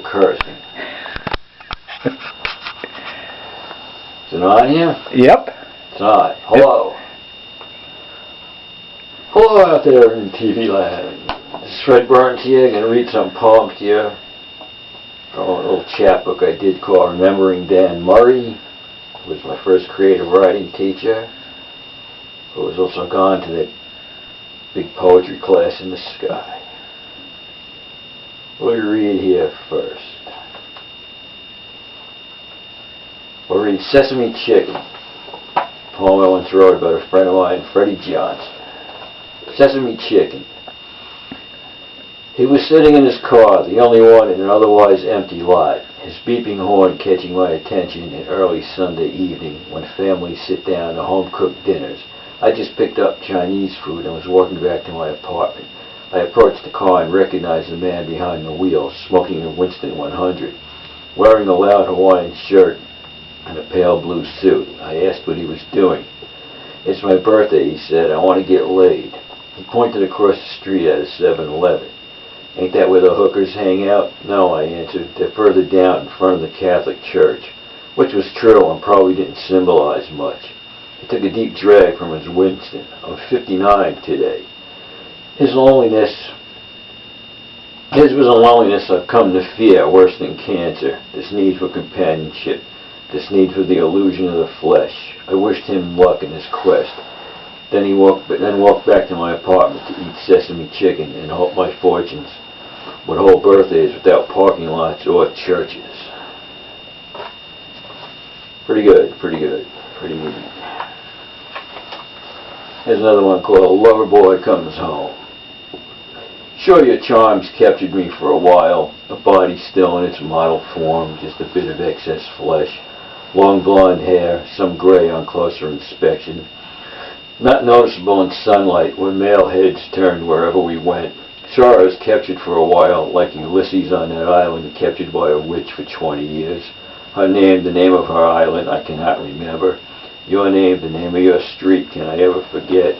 cursing. Is it on here? Yep. It's on. Hello. Hello out there in TV land. This is Fred Byrnes here. I'm going to read some poems to you from a little chapbook I did called Remembering Dan Murray, who was my first creative writing teacher, who was also gone to that big poetry class in the sky. What do we read here first? We'll read Sesame Chicken, a poem I once wrote about a friend of mine, Freddie Johnson. Sesame Chicken. He was sitting in his car, the only one in an otherwise empty lot, his beeping horn catching my attention an early Sunday evening when families sit down to home-cooked dinners. I just picked up Chinese food and was walking back to my apartment. I approached the car and recognized the man behind the wheel, smoking a Winston 100, wearing a loud Hawaiian shirt and a pale blue suit. I asked what he was doing. "It's my birthday," he said. "I want to get laid." He pointed across the street at a 7-Eleven. "Ain't that where the hookers hang out?" "No," I answered. "They're further down in front of the Catholic Church," which was true and probably didn't symbolize much. He took a deep drag from his Winston. "I'm 59 today." His was a loneliness I've come to fear, worse than cancer, this need for companionship, this need for the illusion of the flesh. I wished him luck in his quest. Then walked back to my apartment to eat sesame chicken and hope my fortunes would hold birthdays without parking lots or churches. Pretty good, pretty good, pretty neat. Here's another one called Lover Boy Comes Home. Sure, your charms captured me for a while, a body still in its model form, just a bit of excess flesh, long blonde hair, some gray on closer inspection, not noticeable in sunlight when male heads turned wherever we went. Sure, I was captured for a while, like Ulysses on that island, captured by a witch for 20 years. Her name, the name of her island, I cannot remember. Your name, the name of your street, can I ever forget?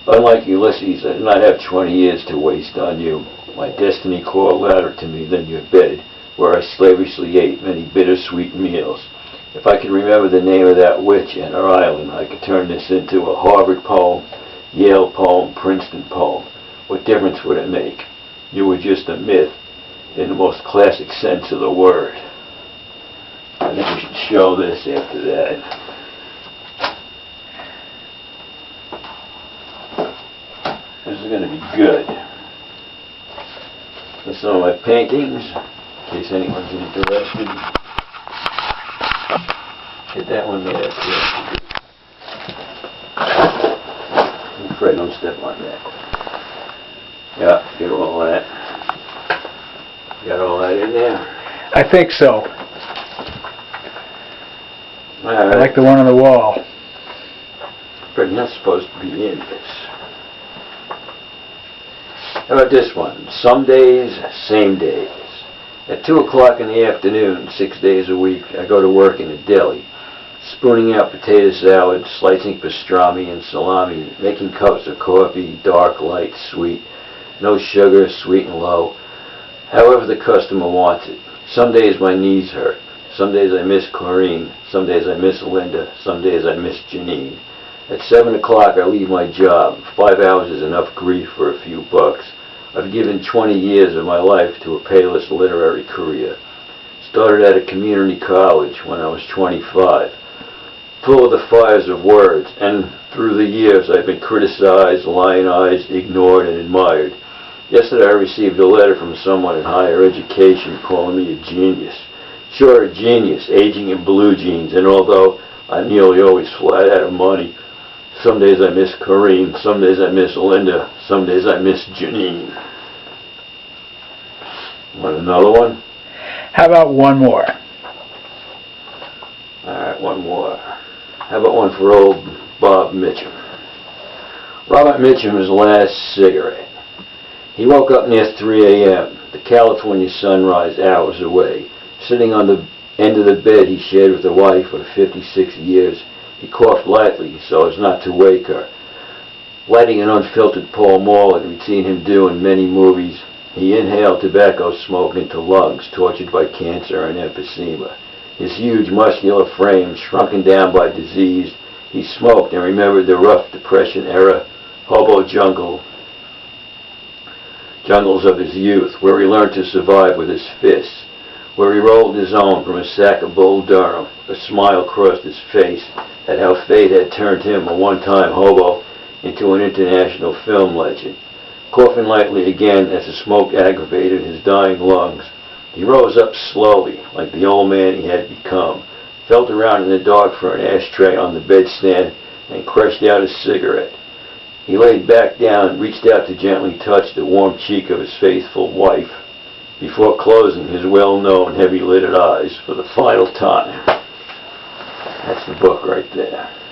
Unlike Ulysses, I did not have 20 years to waste on you. My destiny called louder to me than your bed, where I slavishly ate many bittersweet meals. If I could remember the name of that witch and her island, I could turn this into a Harvard poem, Yale poem, Princeton poem. What difference would it make? You were just a myth, in the most classic sense of the word. I think we should show this after that. This is going to be good. That's some of my paintings, in case anyone's interested. Get that one there, too. Fred, don't step on that. Yeah, get all that. Got all that in there? I think so. All I right. like the one on the wall. Fred, you're not supposed to be in this. How about this one? Some days, same days. At 2 o'clock in the afternoon, 6 days a week, I go to work in a deli, spooning out potato salad, slicing pastrami and salami, making cups of coffee, dark, light, sweet, no sugar, sweet and low, however the customer wants it. Some days my knees hurt. Some days I miss Corrine. Some days I miss Linda. Some days I miss Janine. At 7 o'clock I leave my job. 5 hours is enough grief for a few bucks. I've given 20 years of my life to a payless literary career. Started at a community college when I was 25. Full of the fires of words, and through the years I've been criticized, lionized, ignored, and admired. Yesterday I received a letter from someone in higher education calling me a genius. Sure, a genius, aging in blue jeans, and although I'm nearly always flat out of money, some days I miss Corrine, some days I miss Linda, some days I miss Janine. Want another one? How about one more? Alright, one more. How about one for old Bob Mitchum? Robert Mitchum's last cigarette. He woke up near 3 a.m., the California sunrise hours away. Sitting on the end of the bed he shared with a wife of 56 years, he coughed lightly so as not to wake her. Lighting an unfiltered Paul Mall that we'd seen him do in many movies, He inhaled tobacco smoke into lungs tortured by cancer and emphysema. His huge muscular frame shrunken down by disease, he smoked and remembered the rough Depression-era hobo jungles of his youth, where he learned to survive with his fists, where he rolled his own from a sack of Bull Durham. A smile crossed his face at how fate had turned him, a one-time hobo, into an international film legend. Coughing lightly again as the smoke aggravated his dying lungs, he rose up slowly, like the old man he had become, felt around in the dark for an ashtray on the bedstand, and crushed out a cigarette. He laid back down, reached out to gently touch the warm cheek of his faithful wife, before closing his well-known heavy-lidded eyes for the final time. That's the book right there.